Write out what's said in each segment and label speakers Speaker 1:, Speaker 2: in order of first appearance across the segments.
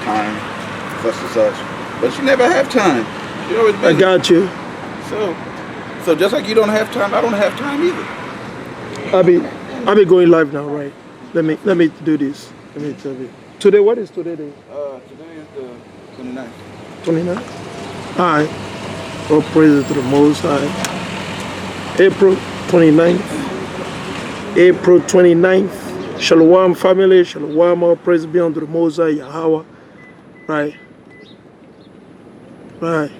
Speaker 1: time, such and such. But she never have time. She always busy.
Speaker 2: I got you.
Speaker 1: So just like you don't have time, I don't have time either.
Speaker 2: I'll be going live now, right? Let me do this. Let me tell you. Today, what is today day?
Speaker 1: Today is the 29th.
Speaker 2: 29th? Alright. All praise to the Most High. April 29th. April 29th. Shalom family. Shalom. All praise be unto the Most High YAHAWAH. Right. Right.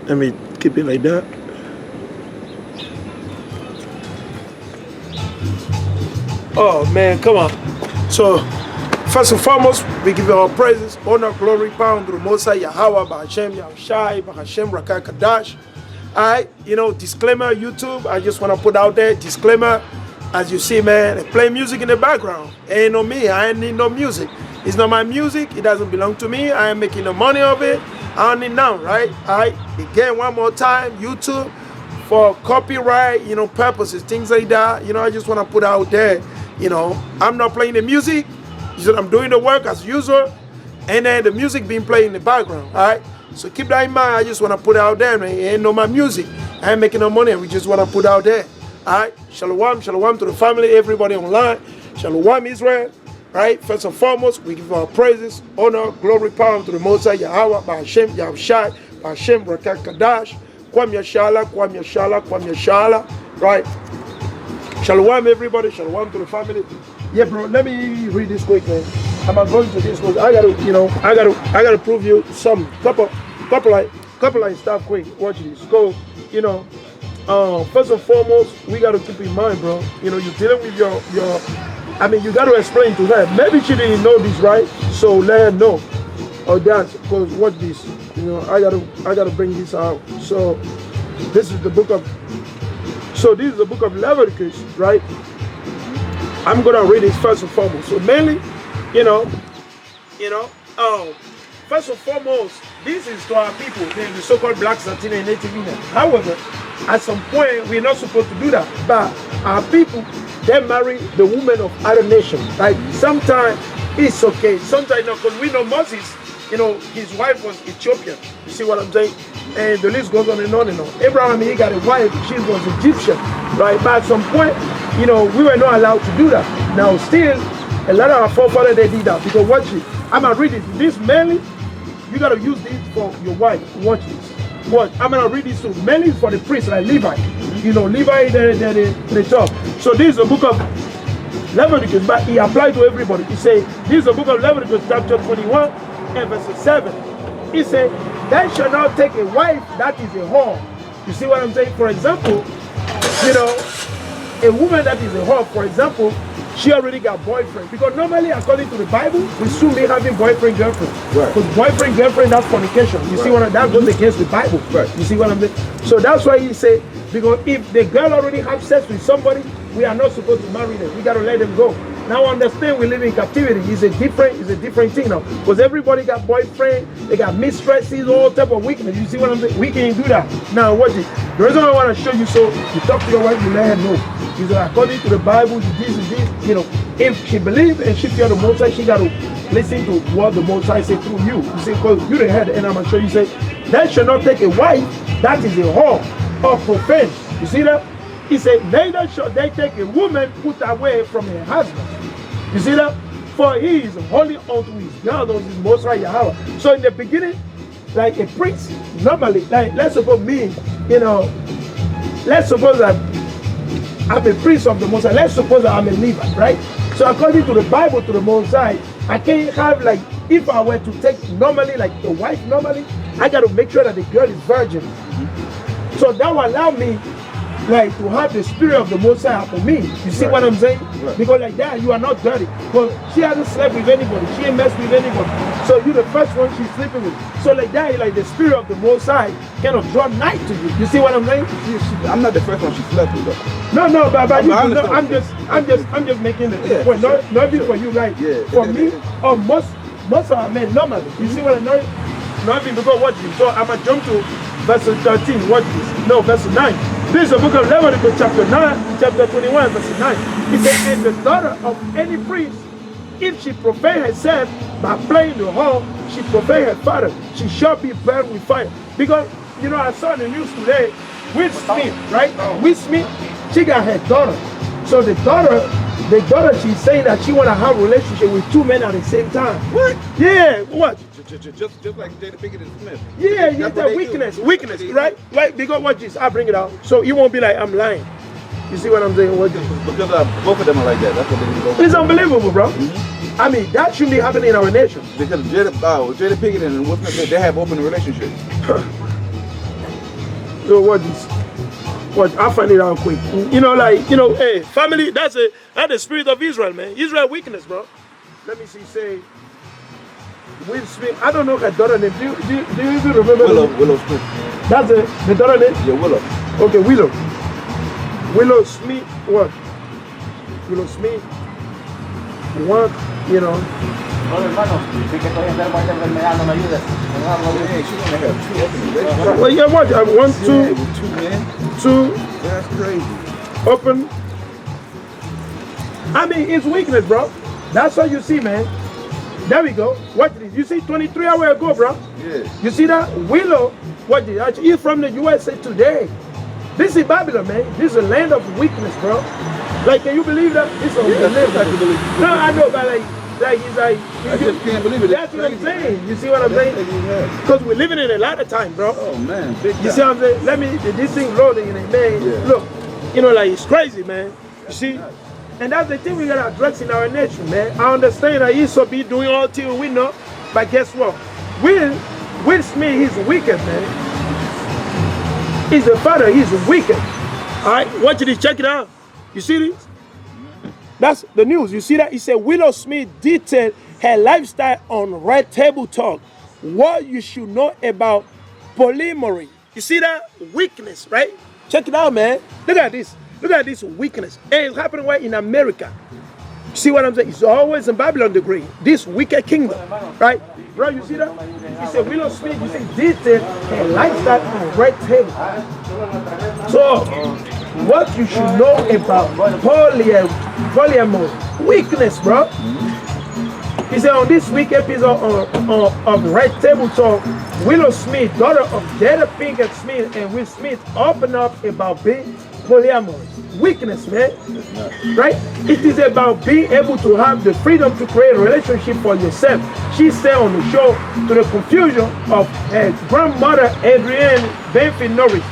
Speaker 2: Let me keep it like that. Oh man, come on. So, first and foremost, we give you our praises, honor, glory, power to the Most High YAHAWAH, Bahashem, Yahushai, Bahashem, Rakah, Kadash. Alright, disclaimer, YouTube, I just want to put out there, disclaimer, as you see, man, I play music in the background. Ain't no me, I ain't need no music. It's not my music, it doesn't belong to me, I ain't making no money of it, I don't need none, right? Alright, again, one more time, YouTube, for copyright, purposes, things like that, I just want to put out there, I'm not playing the music, I'm doing the work as usual, and then the music being played in the background, alright? So keep that in mind, I just want to put it out there, man, it ain't no my music, I ain't making no money, we just want to put out there, alright? Shalom, shalom to the family, everybody online, shalom Israel, right? First and foremost, we give our praises, honor, glory, power to the Most High YAHAWAH, Bahashem, Yahushai, Bahashem, Rakah, Kadash, Kwam Yashala, Kwam Yashala, Kwam Yashala, right? Shalom everybody, shalom to the family. Yeah, bro, let me read this quick, man. I'm not going to this because I gotta prove you some couple like stuff quick. Watch this. Go, first and foremost, we gotta keep in mind, bro. You're dealing with your you gotta explain to her. Maybe she didn't know this, right? So let her know. Or that, because watch this. I gotta bring this out. So this is the book of Leviticus, right? I'm gonna read it first and foremost. So mainly, first and foremost, this is to our people, the so-called blacks, Latino, and Native Indian. However, at some point, we're not supposed to do that. But our people, they marry the women of other nations. Like sometimes it's okay. Sometimes because we know Moses, his wife was Ethiopian. You see what I'm saying? And the list goes on and on and on. Abraham, he got a wife, she was Egyptian, right? But at some point, we were not allowed to do that. Now still, a lot of our forefathers, they did that. Because watch it, I'm gonna read it. This mainly, you gotta use this for your wife. Watch this. Watch, I'm gonna read this too. Mainly for the priest, like Levi. Levi, the top. So this is the book of Leviticus, but he applied to everybody. He said, this is the book of Leviticus, chapter 21, and verse 7. He said, thou shalt not take a wife that is a whore. You see what I'm saying? For example, a woman that is a whore, for example, she already got boyfriend. Because normally, according to the Bible, we should be having boyfriend, girlfriend. Right. Because boyfriend, girlfriend, that's fornication. You see what that goes against the Bible. Right. You see what I'm saying? So that's why he said, because if the girl already have sex with somebody, we are not supposed to marry them. We got to let them go. Now understand, we live in captivity. It's a different thing now. Because everybody got boyfriend, they got mistresses, all type of weakness. You see what I'm saying? We can't do that. Now watch it. The reason I want to show you, so you talk to your wife, you let her know. Is that according to the Bible, this is this. If she believes and she fears the Most High, she got to listen to what the Most High say through you. You see, because you're the head, and I'm going to show you, say, that should not take a wife that is a whore or profane. You see that? He said, neither shall they take a woman put away from her husband. You see that? For he is holy unto his God, unto his Most High YAHAWAH. So in the beginning, like a priest, normally, like let's suppose me, let's suppose that I'm a priest of the Most High. Let's suppose that I'm a Levite, right? So according to the Bible, to the Most High, I can't have like, if I were to take normally, like a wife normally, I got to make sure that the girl is virgin. So that will allow me like to have the spirit of the Most High upon me. You see what I'm saying? Right. Because like that, you are not dirty. Because she hasn't slept with anybody. She ain't messed with anybody. So you're the first one she's sleeping with. So like that, like the spirit of the Most High kind of draw night to you. You see what I'm saying?
Speaker 1: I'm not the first one she slept with though.
Speaker 2: No, but I'm just making the point. Not even for you, right? Yeah. For me, or most of our men normally. You see what I'm saying? Not even because watch this. So I'm gonna jump to verse 13. Watch this. No, verse 9. This is the book of Leviticus, chapter 21, verse 9. It says, and the daughter of any priest if she profane herself by playing the whore, she profane her father. She shall be burned with fire. Because, you know, I saw in the news today, Will Smith, right? Will Smith, she got her daughter. So the daughter, she's saying that she want to have a relationship with two men at the same time.
Speaker 1: What?
Speaker 2: Yeah, what?
Speaker 1: Just like Jada Pinkett and Smith.
Speaker 2: Yeah, it's a weakness, right? Right, because watch this, I'll bring it out. So you won't be like, I'm lying. You see what I'm saying? What
Speaker 1: Because both of them are like that. That's what they do.
Speaker 2: It's unbelievable, bro. I mean, that shouldn't be happening in our nation.
Speaker 1: Because Jada Pinkett and Will Smith, they have open relationships.
Speaker 2: So what is? What I'll find it out quick. You know, like, you know, hey, family, that's the spirit of Israel, man. Israel weakness, bro. Let me see, say Will Smith. I don't know her daughter name. Do you even remember?
Speaker 1: Willow Smith.
Speaker 2: That's the daughter name?
Speaker 1: Yeah, Willow.
Speaker 2: Okay, Willow Smith, what? Willow Smith, what, you know. Well, yeah, what? One, two, two.
Speaker 1: That's crazy.
Speaker 2: Open. I mean, it's weakness, bro. That's what you see, man. There we go. Watch this. You see 23 hours ago, bro?
Speaker 1: Yes.
Speaker 2: You see that? Willow, what did actually he's from the USA today. This is Babylon, man. This is a land of weakness, bro. Like, can you believe that? It's unbelievable. No, I know, but like he's like,
Speaker 1: I just can't believe it.
Speaker 2: That's what I'm saying. You see what I'm saying? Because we're living in a lot of time, bro.
Speaker 1: Oh man, big time.
Speaker 2: You see what I'm saying? Let me, this thing loading in it, man.
Speaker 1: Yeah.
Speaker 2: Look, you know, like it's crazy, man. You see? And that's the thing we gotta address in our nation, man. I understand that he's so be doing all things we know, but guess what? Will Smith, he's wicked, man. He's the father, he's wicked. Alright, watch this, check it out. You see this? That's the news. You see that? He said Willow Smith detailed her lifestyle on Red Table Talk. What you should know about polyamory. You see that? Weakness, right? Check it out, man. Look at this. Look at this weakness. And it's happening right in America. See what I'm saying? It's always in Babylon the Great. This wicked kingdom, right? Bro, you see that? He said Willow Smith, you see, detailed her lifestyle on Red Table. So, what you should know about polyamory, weakness, bro. He said on this week episode of Red Table Talk, Willow Smith, daughter of Jada Pinkett Smith and Will Smith, opened up about being polyamorous. Weakness, man. Right? It is about being able to have the freedom to create a relationship for yourself. She said on the show, to the confusion of her grandmother, Adrienne Benford Norris.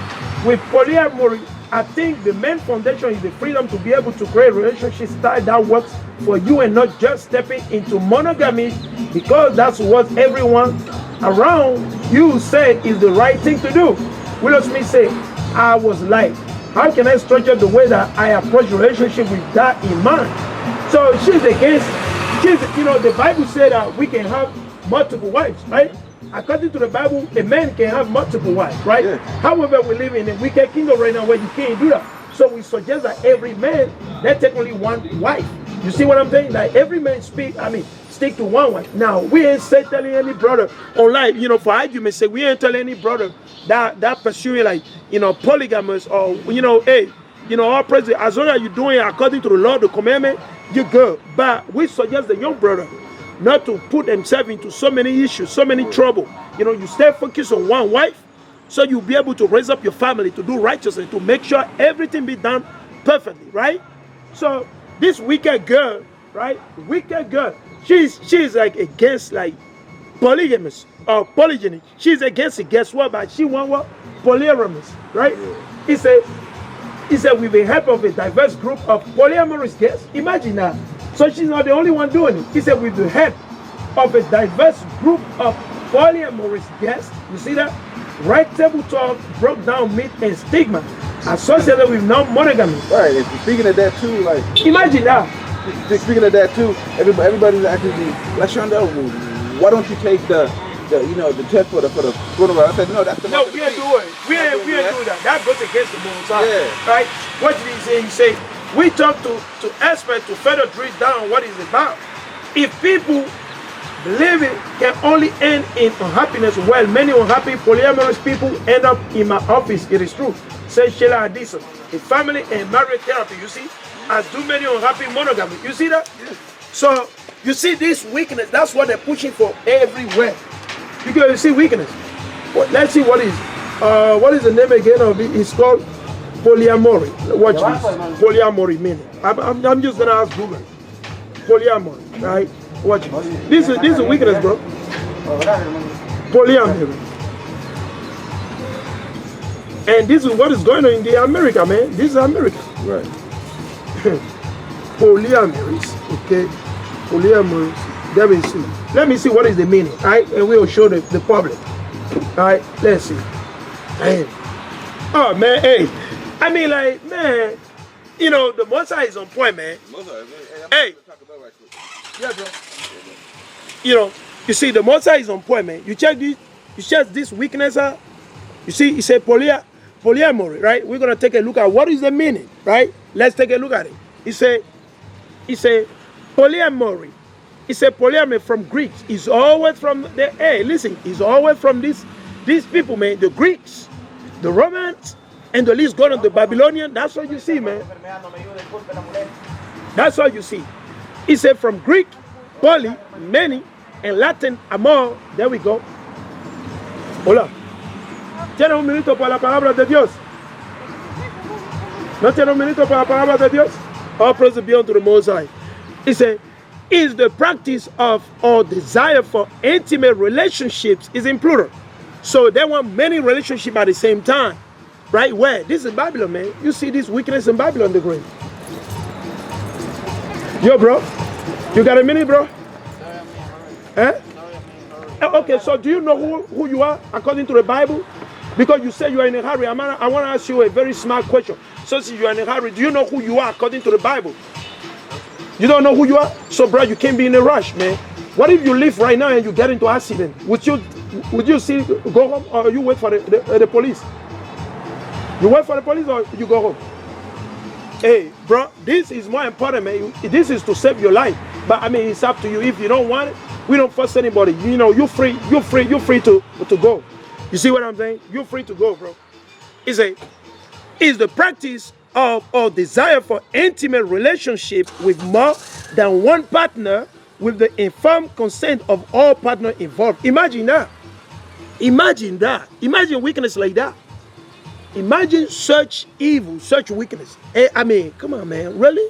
Speaker 2: With polyamory, I think the main foundation is the freedom to be able to create a relationship style that works for you and not just stepping into monogamy because that's what everyone around you say is the right thing to do. Willow Smith said, I was like, how can I structure the way that I approach relationship with that in mind? So she's against, you know, the Bible said that we can have multiple wives, right? According to the Bible, a man can have multiple wives, right? Yeah. However, we live in a wicked kingdom right now where you can't do that. So we suggest that every man, that take only one wife. You see what I'm saying? Like every man stick to one wife. Now, we ain't telling any brother online, you know, for argument's sake, we ain't telling any brother that pursuing like, you know, polygamous or, you know, hey, you know, all praise, as long as you're doing it according to the law, the commandment, you're good. But we suggest the young brother not to put themselves into so many issues, so many trouble. You know, you stay focused on one wife, so you'll be able to raise up your family, to do righteousness, to make sure everything be done perfectly, right? So this wicked girl, right? Wicked girl, she's like against like polygamous or polygyny. She's against it. Guess what? But she want what? Polyamorous, right? He said with the help of a diverse group of polyamorous guests. Imagine that. So she's not the only one doing it. He said with the help of a diverse group of polyamorous guests. You see that? Red Table Talk broke down myth and stigma associated with non-monogamy.
Speaker 1: Right. And speaking of that too, like
Speaker 2: imagine that.
Speaker 1: Speaking of that too, everybody's actually like Shonda, why don't you take the you know the test for the coronavirus? I said no, that's the
Speaker 2: no, we ain't doing it. We ain't do that. That goes against the Most High. Yeah. Right? What did he say? He said we talk to experts to further drill down what it's about. If people believe it can only end in unhappiness, well, many unhappy polyamorous people end up in my office. It is true. Says Sheila Addison. A family and marriage therapy, you see, as do many unhappy monogamy. You see that? Yes. So You see this weakness, that's what they're pushing for everywhere. Because you see weakness. Well, let's see what is the name again of it? It's called polyamory. Watch this. Polyamory meaning. I'm just gonna ask Google. Polyamory, right? Watch this. This is weakness, bro. Polyamory. And this is what is going on in the America, man. This is America. Right. Polyamories, okay? Polyamories. Let me see what is the meaning, right? And we'll show the public. Alright, let's see. Man. Oh man, hey. I mean, like, man, you know, the Most High is on point, man. Hey. Yeah, bro. You know, you see, the Most High is on point, man. You check this weakness out. You see, he said polyamory, right? We're gonna take a look at what is the meaning, right? Let's take a look at it. He said polyamory. He said polyamory from Greeks. It's always from the listen, it's always from these people, man, the Greeks, the Romans, and the list going on the Babylonian. That's what you see, man. That's what you see. He said from Greek, poly, many, and Latin, amor. There we go. Hola. ¿Tiene un minuto para la palabra de Dios? ¿No tiene un minuto para la palabra de Dios? All praise be unto the Most High. He said, is the practice of or desire for intimate relationships is in plural. So they want many relationships at the same time. Right? Where? This is Babylon, man. You see this weakness in Babylon the Great. Yo, bro. You got a minute, bro? Eh? Okay, so do you know who you are according to the Bible? Because you say you are in a hurry. I want to ask you a very smart question. So since you are in a hurry, do you know who you are according to the Bible? You don't know who you are? So, bro, you can't be in a rush, man. What if you leave right now and you get into an accident? Would you still go home or you wait for the police? You wait for the police or you go home? Hey, bro, this is more important, man. This is to save your life. But, I mean, it's up to you. If you don't want it, we don't force anybody. You know, you're free to go. You see what I'm saying? You're free to go, bro. It's the practice of or desire for intimate relationship with more than one partner with the informed consent of all partners involved. Imagine that. Imagine that. Imagine weakness like that. Imagine such evil, such weakness. I mean, come on, man. Really?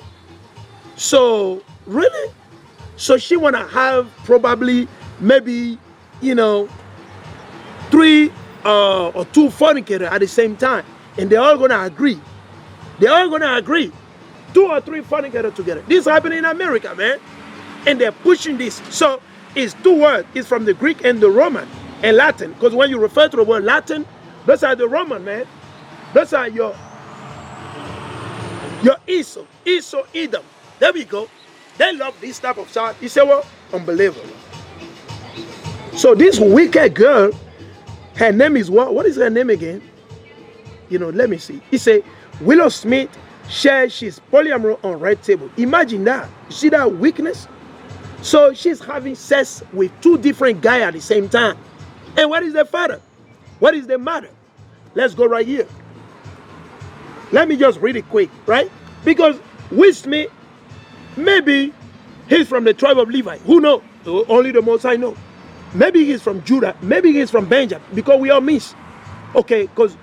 Speaker 2: So, really? So she want to have probably, maybe, you know, 3 or 2 fornicators at the same time. And they're all going to agree. They're all going to agree. 2 or 3 fornicators together. This happened in America, man. And they're pushing this. So it's 2 words. It's from the Greek and the Roman and Latin. Because when you refer to the word Latin, those are the Roman, man. Those are your Edom. There we go. They love this type of child. You say what? Unbelievable. So this wicked girl, her name is what? What is her name again? You know, let me see. He say Willow Smith shares she's polyamorous on Red Table. Imagine that. You see that weakness? So she's having sex with 2 different guys at the same time. And what is the father? What is the mother? Let's go right here. Let me just read it quick, right? Because Will Smith, maybe he's from the tribe of Levi. Who knows? Only the Most High know. Maybe he's from Judah. Maybe he's from Benjamin. Because we all miss. Okay, because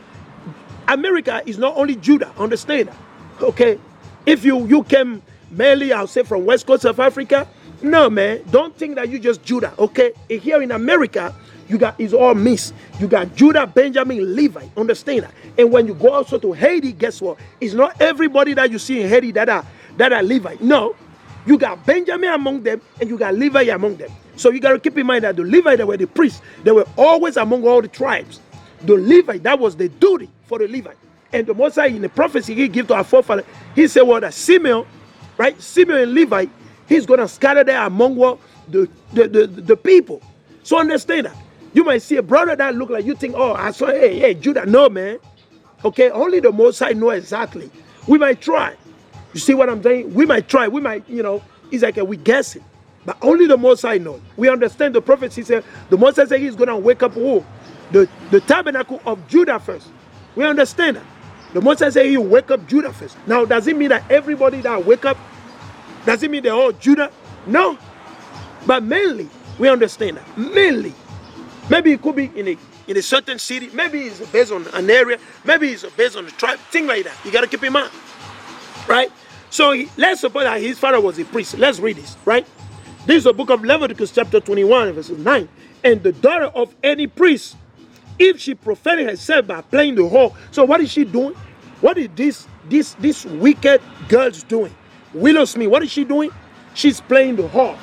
Speaker 2: America is not only Judah. Understand that? Okay? If you came mainly, I'll say, from West Coast of Africa, no, man. Don't think that you just Judah. Okay? Here in America, you got, it's all mixed. You got Judah, Benjamin, Levi. Understand that? And when you go also to Haiti, guess what? It's not everybody that you see in Haiti that are Levi. No. You got Benjamin among them, and you got Levi among them. So you got to keep in mind that the Levi, they were the priests. They were always among all the tribes. The Levi, that was the duty for the Levi. And the Most High, in the prophecy he gave to our forefather, he said, well, that Simeon, right? Simeon and Levi, he's going to scatter there among what? The people. So understand that. You might see a brother that look like you think, oh, I saw, hey, Judah. No, man. Okay, only the Most High know exactly. We might try. You see what I'm saying? We might try. We might, you know, it's like we guess it. But only the Most High knows. We understand the prophecy said, the Most High said he's going to wake up who? The tabernacle of Judah first. We understand that. The Most High said he'll wake up Judah first. Now, does it mean that everybody that wake up, does it mean they're all Judah? No. But mainly, we understand that. Mainly. Maybe it could be in a certain city. Maybe it's based on an area. Maybe it's based on a tribe. Things like that. You got to keep in mind. Right? So let's suppose that his father was a priest. Let's read this. Right? This is the book of Leviticus chapter 21 verse 9. And the daughter of any priest, if she profaned herself by playing the whore. So what is she doing? What is this wicked girl's doing? Willow Smith, what is she doing? She's playing the whore.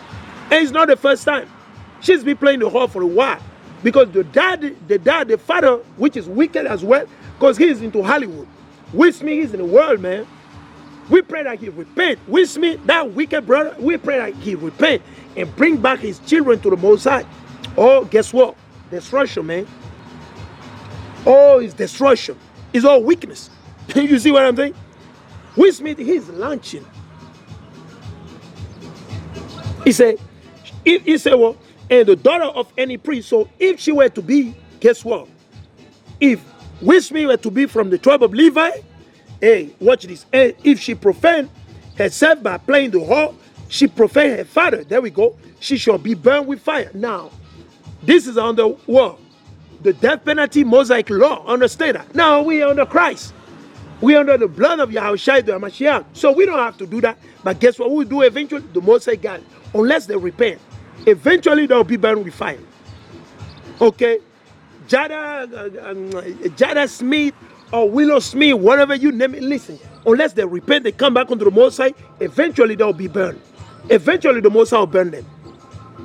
Speaker 2: And it's not the first time. She's been playing the whore for a while. Because the father, which is wicked as well, because he's into Hollywood. Will Smith is in the world, man. We pray that he repent. Will Smith, that wicked brother, we pray that he repent and bring back his children to the Most High. Oh, guess what? Destruction, man. Oh, it's destruction. It's all weakness. You see what I'm saying? Will Smith, he's launching. He said, well, and the daughter of any priest. So if she were to be, guess what? If Will Smith were to be from the tribe of Levi, hey, watch this. And if she profaned herself by playing the whore, she profaned her father. There we go. She shall be burned with fire. Now, this is under what? The death penalty Mosaic law. Understand that? Now we are under Christ. We are under the blood of Yahawashi the Mashiach. So we don't have to do that. But guess what we do eventually? The Mosaic God. Unless they repent. Eventually they'll be burned with fire. Okay? Jada Smith or Willow Smith, whatever you name it, listen. Unless they repent, they come back onto the Most High, eventually they'll be burned. Eventually the Most High will burn them.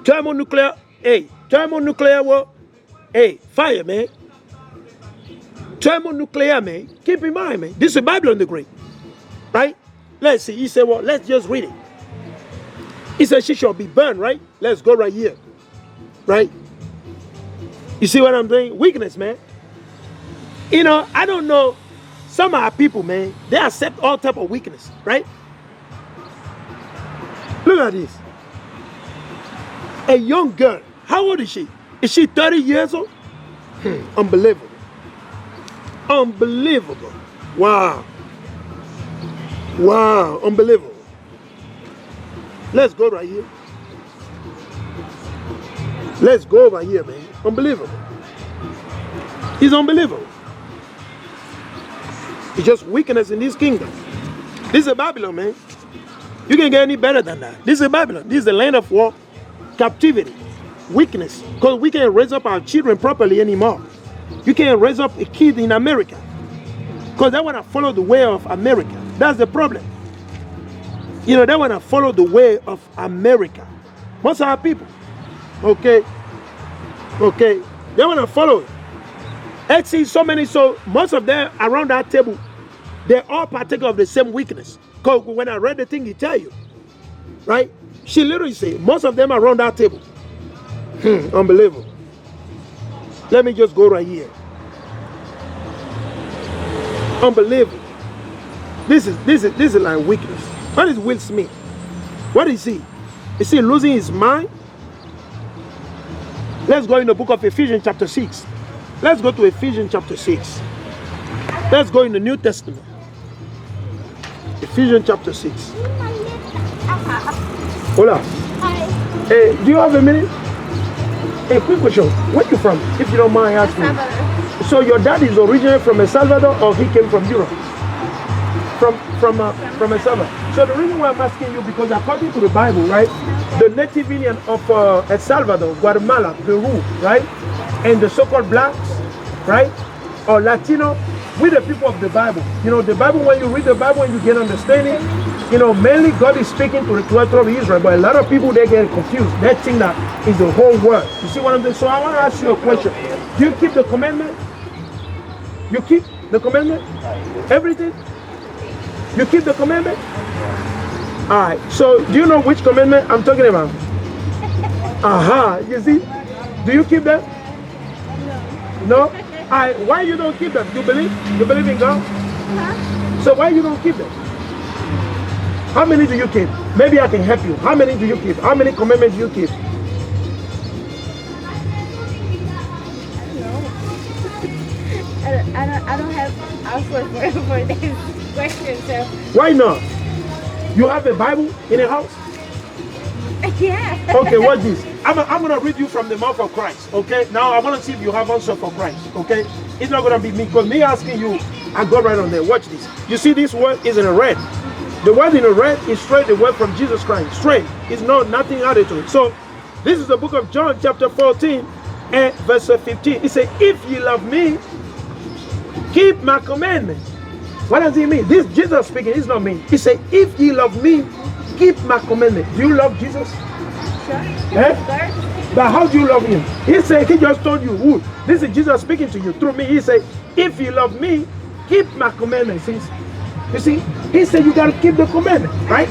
Speaker 2: Thermonuclear, hey, thermonuclear war, hey, fire, man. Thermonuclear, man. Keep in mind, man. This is Bible on the grave. Right? Let's see. He said, well, let's just read it. He said she shall be burned, right? Let's go right here. Right? You see what I'm doing? Weakness, man. You know, I don't know. Some of our people, man, they accept all type of weakness, right? Look at this. A young girl. How old is she? Is she 30 years old? Unbelievable. Unbelievable. Wow. Wow. Unbelievable. Let's go right here. Let's go over here, man. Unbelievable. It's unbelievable. It's just weakness in this kingdom. This is Babylon, man. You can't get any better than that. This is Babylon. This is the land of war, captivity, weakness. Because we can't raise up our children properly anymore. You can't raise up a kid in America. Because they want to follow the way of America. That's the problem. You know, they want to follow the way of America. Most of our people. Okay. Okay. They want to follow it. Let's see so many, so most of them around that table, they all partake of the same weakness. Because when I read the thing, he tell you. Right? She literally said, most of them around that table. Unbelievable. Let me just go right here. Unbelievable. This is like weakness. What is Will Smith? What is he? Is he losing his mind? Let's go in the book of Ephesians chapter 6. Let's go to Ephesians chapter 6. Let's go in the New Testament. Ephesians chapter 6. Hola.
Speaker 3: Hi.
Speaker 2: Hey, do you have a minute? Hey, quick question. Where you from, if you don't mind asking?
Speaker 3: El Salvador.
Speaker 2: So your dad is originally from El Salvador, or he came from Europe? From El Salvador. So the reason why I'm asking you, because according to the Bible, right, the native Indian of El Salvador, Guatemala, Peru, right, and the so-called blacks, right, or Latino, we're the people of the Bible. You know, the Bible, when you read the Bible and you get understanding, you know, mainly God is speaking to the 12 of Israel, but a lot of people, they get confused. They think that is the whole world. You see what I'm saying? So I want to ask you a question. Do you keep the commandment? You keep the commandment? Everything? You keep the commandment? All right. So do you know which commandment I'm talking about? Aha. You see? Do you keep them? No? All right. Why you don't keep them? You believe? You believe in God?
Speaker 3: Huh?
Speaker 2: So why you don't keep them? How many do you keep? Maybe I can help you. How many do you keep? How many commandments do you keep?
Speaker 3: I don't have answer for this question, so.
Speaker 2: Why not? You have a Bible in a house?
Speaker 3: Yeah.
Speaker 2: Okay, watch this. I'm going to read you from the mouth of Christ. Okay, now I want to see if you have answer for Christ. Okay, it's not going to be me, because me asking you, I go right on there. Watch this. You see, this word is in a red. The word in the red is straight the word from Jesus Christ. Straight. It's not nothing added to it. So this is the book of John, chapter 14 and verse 15. It says, if you love me, keep my commandments. What does he mean? This Jesus speaking, it's not me. He said, if you love me, keep my commandments. Do you love Jesus?
Speaker 3: Sure.
Speaker 2: Eh? But how do you love him? He said, he just told you who. This is Jesus speaking to you through me. He said, if you love me, keep my commandments. You see, he said you got to keep the commandment, right?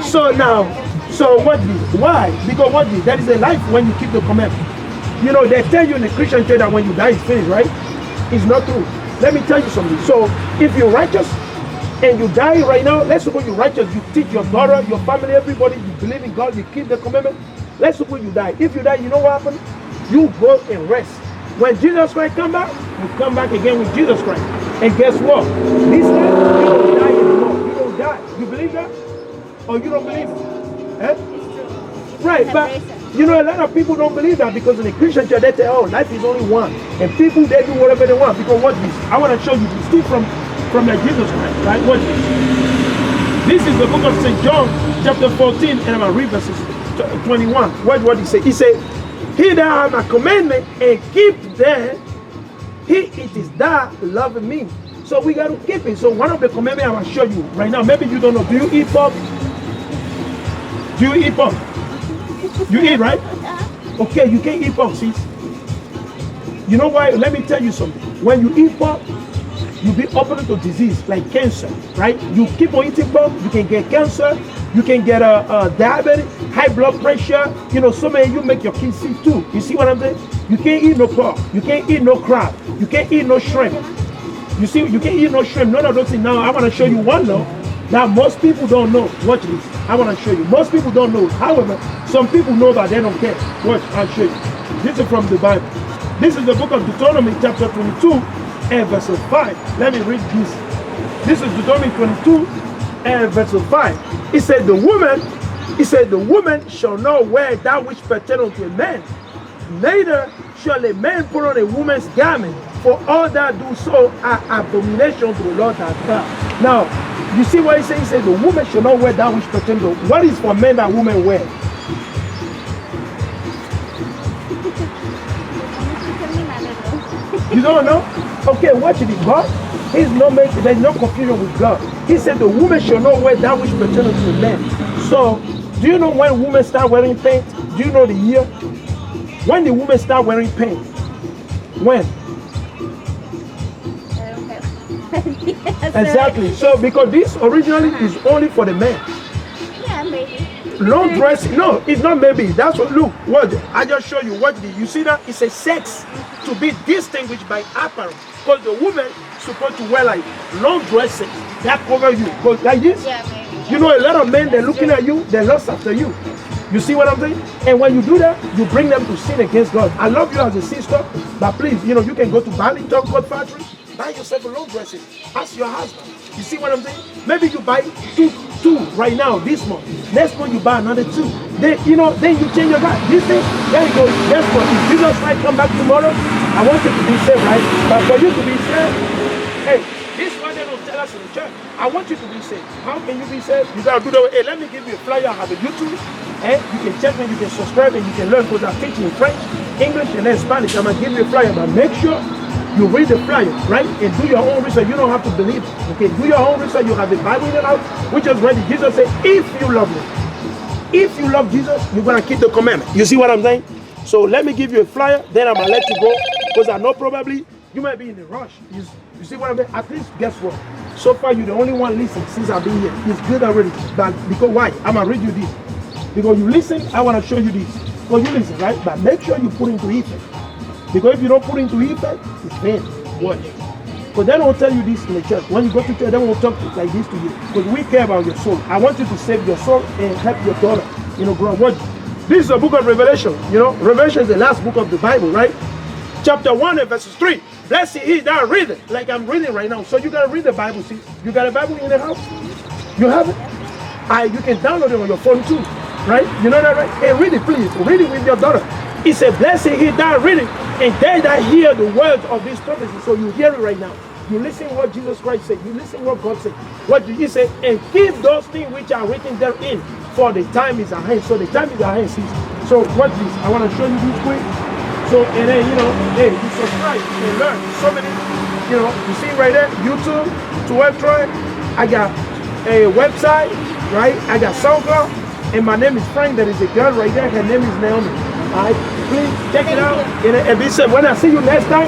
Speaker 2: So now, so what did? Why? Because what did? There is a life when you keep the commandment. You know, they tell you in the Christian church that when you die, it's finished, right? It's not true. Let me tell you something. So if you're righteous and you die right now, let's suppose you're righteous, you teach your daughter, your family, everybody, you believe in God, you keep the commandment. Let's suppose you die. If you die, you know what happens? You go and rest. When Jesus Christ come back, you come back again with Jesus Christ. And guess what? This time, you don't die anymore. You don't die. You believe that? Or you don't believe it? Eh?
Speaker 3: It's true.
Speaker 2: Right, but you know, a lot of people don't believe that, because in the Christian church they say, oh, life is only one. And people, they do whatever they want. Because what this? I want to show you this. Still from the Jesus Christ, right? Watch this. This is the book of St. John, chapter 14, and I'm going to read verses 21. Watch what he said. He said, he that have my commandment and keep them, it is that love me. So we got to keep it. So one of the commandments I will show you right now. Maybe you don't know. Do you eat pork? Do you eat pork? You eat, right? Okay, you can't eat pork, sis. You know why? Let me tell you something. When you eat pork, you be open to disease like cancer, right? You keep on eating pork, you can get cancer, you can get diabetes, high blood pressure. You know, so many you make your kids sick too. You see what I'm saying? You can't eat no pork, you can't eat no crab, you can't eat no shrimp. You see, you can't eat no shrimp, none of those things. Now, I want to show you one law that most people don't know. Watch this. I want to show you. Most people don't know. However, some people know that they don't care. Watch, I'll show you. This is from the Bible. This is the book of Deuteronomy, chapter 22, and verse 5. Let me read this. This is Deuteronomy 22, and verse 5. It said, the woman shall not wear that which pertains to a man, neither shall a man put on a woman's garment, for all that do so are abominations to the Lord thy God. Now, you see what he says? He says the woman shall not wear that which pertains to. What is for men that women wear? You don't know? Okay, watch it. God, he's not making, there's no confusion with God. He said the woman shall not wear that which pertains to the men. So, do you know when women start wearing pants? Do you know the year? When the women start wearing pants? When? Exactly. So because this originally is only for the men.
Speaker 3: Yeah, maybe.
Speaker 2: Long dress, no, it's not maybe. That's what, look, what I just show you. What you see that? It's a sex to be distinguished by apparel. Because the woman is supposed to wear like long dresses that cover you. Because like this,
Speaker 3: Yeah, maybe.
Speaker 2: you know, a lot of men, they're looking at you, they lust after you. You see what I'm saying? And when you do that, you bring them to sin against God. I love you as a sister, but please, you know, you can go to Burlington Coat Factory, buy yourself a long dress, ask your husband. You see what I'm saying? Maybe you buy two right now this month. Next month you buy another 2. Then you know, then you change your God. This thing, there you go. Next month, if Jesus Christ come back tomorrow, I want you to be saved, right? But for you to be saved, hey, this one they don't tell us in the church. I want you to be saved. How can you be saved? You gotta do that. Hey, let me give you a flyer. I have a YouTube. You can check me, you can subscribe, and you can learn, because I'm teaching in French, English, and then Spanish. I'm gonna give you a flyer, but make sure you read the flyer, right? And do your own research. You don't have to believe it. Okay, do your own research. You have the Bible in the house, which is ready. Jesus said, if you love me, if you love Jesus, you're gonna keep the commandment. You see what I'm saying? So let me give you a flyer, then I'm gonna let you go, because I know probably you might be in a rush. You see what I'm saying? At least guess what? So far you're the only one listening since I've been here. It's good already. But because why? I'm gonna read you this. Because you listen, I want to show you this. Because you listen, right? But make sure you put into effect. Because if you don't put into effect, it's vain. Watch. Because they don't tell you this in the church. When you go to church, they won't talk like this to you. Because we care about your soul. I want you to save your soul and help your daughter. You know, grow up. Watch. This is the book of Revelation. You know, Revelation is the last book of the Bible, right? Chapter 1 and verses 3. Blessed is he that readeth, like I'm reading right now. So you got to read the Bible, see? You got a Bible in the house? You have it? You can download it on your phone too. Right? You know that, right? Hey, read it, please. Read it with your daughter. He said, blessed he that read it, and they that hear the words of this prophecy. So you hear it right now. You listen what Jesus Christ said. You listen what God said. What did he say? And keep those things which are written therein, for the time is at hand. So the time is at hand, sis. So watch this. I want to show you this quick. So, and then, you know, hey, you subscribe, you can learn. So many, you know, you see right there, YouTube, to website. I got a website, right? I got SoundCloud, and my name is Frank. There is a girl right there. Her name is Naomi. All right, please check it out. And be said, when I see you next time,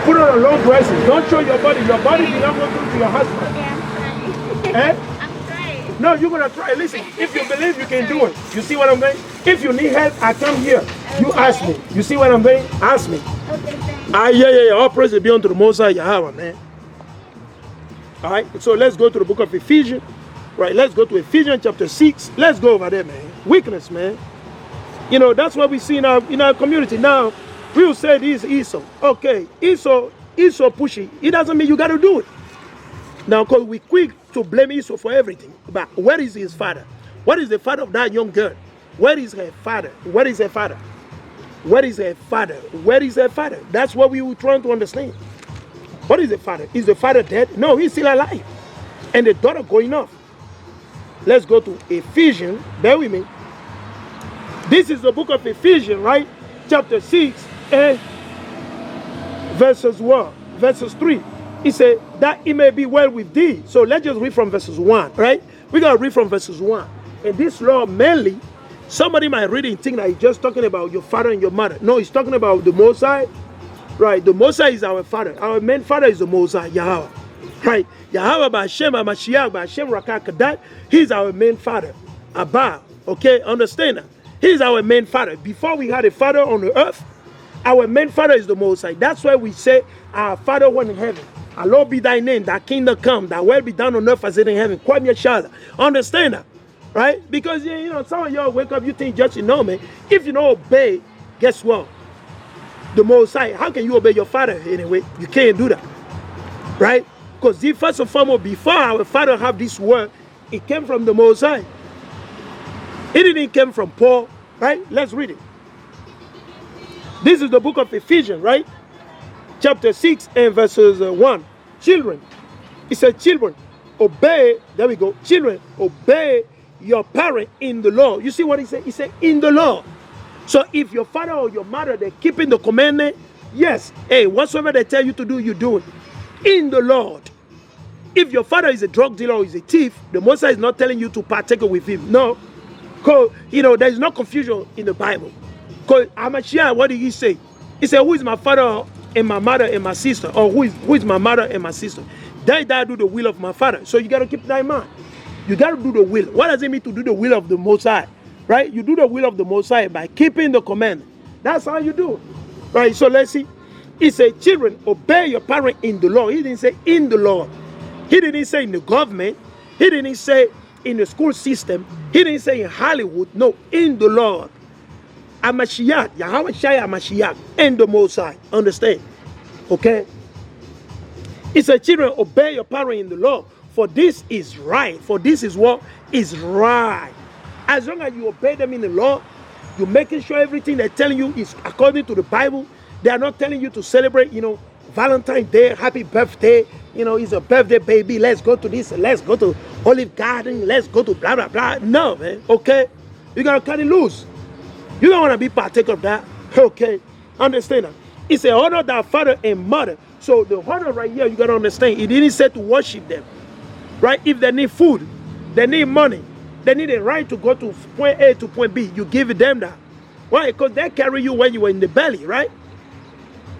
Speaker 2: put on a long dress. Don't show your body. Your body will not go through to your husband.
Speaker 3: Okay, I'm trying.
Speaker 2: Eh?
Speaker 3: I'm trying.
Speaker 2: No, you're gonna try. Listen, if you believe you can do it, you see what I'm saying? If you need help, I come here. You ask me. You see what I'm saying? Ask me.
Speaker 3: Okay, thanks.
Speaker 2: Yeah. All praise be unto the Most High YAHAWAH, man. All right, so let's go to the book of Ephesians. Right, let's go to Ephesians chapter 6. Let's go over there, man. Weakness, man. You know, that's what we see in our community. Now, we will say this Esau. Okay, Esau pushy. It doesn't mean you got to do it. Now, because we quick to blame Esau for everything. But where is his father? What is the father of that young girl? Where is her father? Where is her father? Where is her father? Where is her father? That's what we were trying to understand. What is the father? Is the father dead? No, he's still alive. And the daughter going off. Let's go to Ephesians. Bear with me. This is the book of Ephesians, right? Chapter 6 and verses 1, verses 3. He said, that it may be well with thee. So let's just read from verses 1, right? We're going to read from verses 1. And this law mainly, somebody might read it and think that he's just talking about your father and your mother. No, he's talking about the Most High. Right, the Most High is our father. Our main father is the Most High YAHAWAH. Right, YAHAWAH Ba'Hashem, Mashiach, Ba'Hashem, Rakakadat. He's our main father. Abba, okay, understand that? He's our main father. Before we had a father on the earth, our main father is the Most High. That's why we say, our Father who in heaven. Hallowed be thy name, thy kingdom come, thy will be done on earth as it in heaven. Kwame Yashala. Understand that? Right? Because, you know, some of y'all wake up, you think just, you know, man, if you don't obey, guess what? The Most High, how can you obey your father anyway? You can't do that, right? Because first and foremost, before our father have this word, it came from the Most High. It didn't come from Paul, right? Let's read it. This is the book of Ephesians, right? Chapter 6 and verses 1. Children, it said, children, obey, there we go, children, obey your parent in the law. You see what he said? He said, in the law. So if your father or your mother, they're keeping the commandment, yes, hey, whatsoever they tell you to do, you do it. In the Lord. If your father is a drug dealer or is a thief, the Most High is not telling you to partake with him. No. Because, you know, there is no confusion in the Bible. Because Hamashiach, what did he say? He said, who is my father and my mother and my sister? Or who is my mother and my sister? They that do the will of my father. So you got to keep that in mind. You got to do the will. What does it mean to do the will of the Most High? Right? You do the will of the Most High by keeping the commandment. That's how you do it. Right? So let's see. He said, children, obey your parent in the law. He didn't say in the law. He didn't say in the government. He didn't say in the school system. He didn't say in Hollywood. No, in the Lord. Hamashiach, YAHAWAH Hamashiach, and the Most High. Understand? Okay? He said, children, obey your parent in the law. For this is right. For this is what is right. As long as you obey them in the law, you're making sure everything they're telling you is according to the Bible. They are not telling you to celebrate, you know, Valentine's Day, happy birthday, you know, it's a birthday baby, let's go to this, let's go to Olive Garden, let's go to blah, blah, blah. No, man, okay? You got to cut it loose. You don't want to be partaker of that, okay? Understand that? It's a honor that father and mother. So the honor right here, you got to understand, it didn't say to worship them, right? If they need food, they need money, they need a right to go to point A to point B. You give them that. Why? Because they carry you when you were in the belly, right?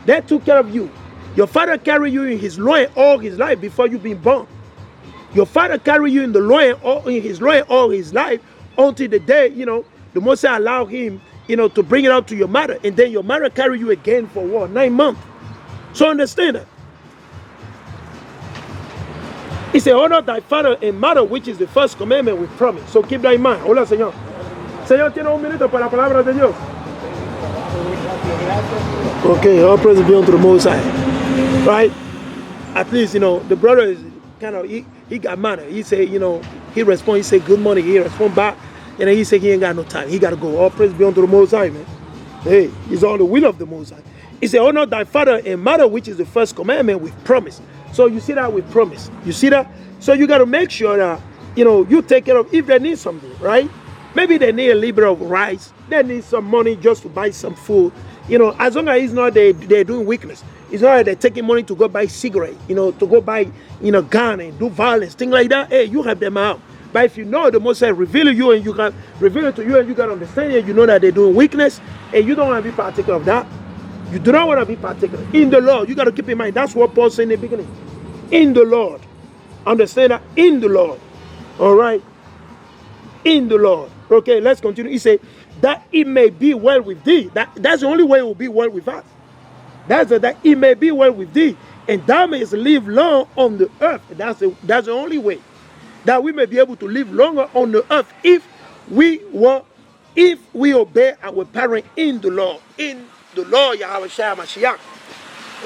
Speaker 2: They took care of you. Your father carried you in his loin all his life before you been born. Your father carried you in the loin all in his loin all his life until the day, you know, the Most High allowed him, you know, to bring it out to your mother. And then your mother carried you again for what? 9 months. So understand that. He said, honor thy father and mother, which is the first commandment with promise. So keep that in mind. Hola, Señor. Señor, tiene un minuto para la palabra de Dios. Okay, all praise be unto the Most High. Right? At least, you know, the brother is kind of, he got mad. He said, you know, he responded, he said, good morning. He responded back. And then he said he ain't got no time. He got to go. All praise be unto the Most High, man. Hey, it's all the will of the Most High. He said, honor thy father and mother, which is the first commandment with promise. So you see that with promise. You see that? So you got to make sure that, you take care of if they need something, right? Maybe they need a little bit of rice. They need some money just to buy some food. As long as it's not they're doing weakness. It's not like they're taking money to go buy cigarette, to go buy, gun and do violence, things like that. Hey, you help them out. But if you know the Most High reveal you and you can reveal it to you and you got understanding, you know that they're doing weakness and you don't want to be particular of that. You do not want to be particular. In the Lord, you got to keep in mind. That's what Paul said in the beginning. In the Lord. Understand that? In the Lord. All right? In the Lord. Okay, let's continue. He said, that it may be well with thee. That's the only way it will be well with us. That it may be well with thee. And thou mayest live long on the earth. That's the only way. That we may be able to live longer on the earth if we obey our parent in the Lord. In the Lord YAHAWAH Mashiach.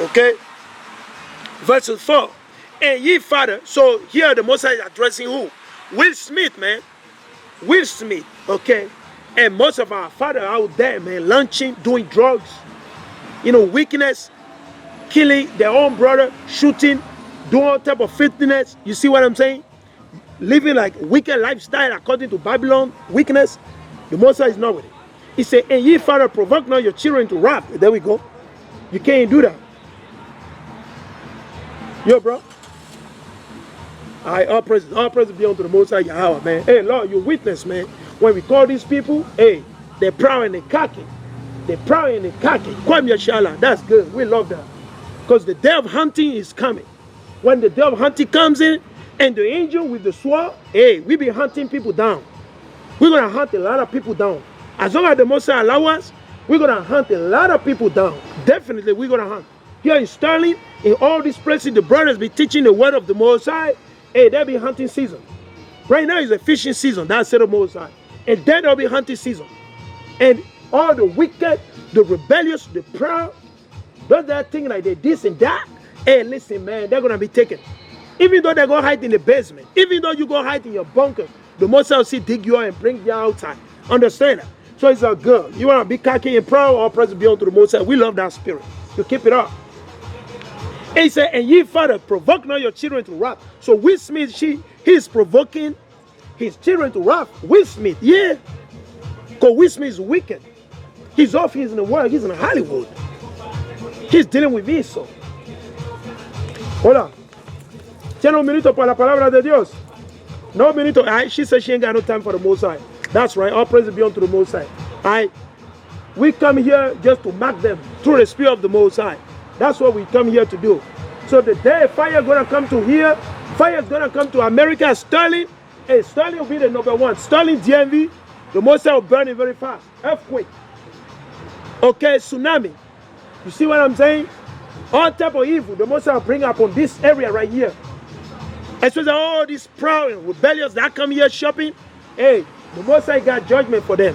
Speaker 2: Okay? Verse 4. And ye father, so here the Most High is addressing who? Will Smith, man. Will Smith, okay? And most of our father out there, man, lunching, doing drugs, wickedness, killing their own brother, shooting, doing all type of filthiness. You see what I'm saying? Living like wicked lifestyle according to Babylon, weakness. The Most High is not with it. He said, and ye father, provoke not your children to wrath. There we go. You can't do that. Yo, bro. All praise be unto the Most High YAHAWAH, man. Hey, Lord, you witness, man. When we call these people, hey, they're proud and they're cocky. They're proud and they're cocky. Kwam Yashala, that's good. We love that. Because the day of hunting is coming. When the day of hunting comes in, and the angel with the sword, hey, we be hunting people down. We're going to hunt a lot of people down. As long as the Most High allow us, we're going to hunt a lot of people down. Definitely, we're going to hunt. Here in Sterling, in all these places, the brothers be teaching the word of the Most High. Hey, they'll be hunting season. Right now is a fishing season. That's the Most High. And then there'll be hunting season. And all the wicked, the rebellious, the proud, those that think like they this and that. Hey, listen, man, they're going to be taken. Even though they go hide in the basement, even though you go hide in your bunker, the Most High will see dig you out and bring you outside. Understand that? So it's a good. You want to be cocky and proud, all praise be unto the Most High. We love that spirit. You keep it up. And he said, and ye father, provoke not your children to wrath. So Will Smith, he's provoking his children to wrath. Will Smith, yeah. Because Will Smith is wicked. He's off, he's in the world, he's in Hollywood. He's dealing with Esau. Hola. Tiene un minuto para la palabra de Dios. No minuto. She said she ain't got no time for the Most High. That's right. All praise be unto the Most High. We come here just to mark them through the Spirit of the Most High. That's what we come here to do. So the day fire is going to come to here, fire is going to come to America, Sterling. Hey, Sterling will be the #1. Sterling DMV, the Most High will burn it very fast. Earthquake. Okay, tsunami. You see what I'm saying? All type of evil, the Most High will bring up on this area right here. Especially all these proud and rebellious that come here shopping. Hey, the Most High got judgment for them.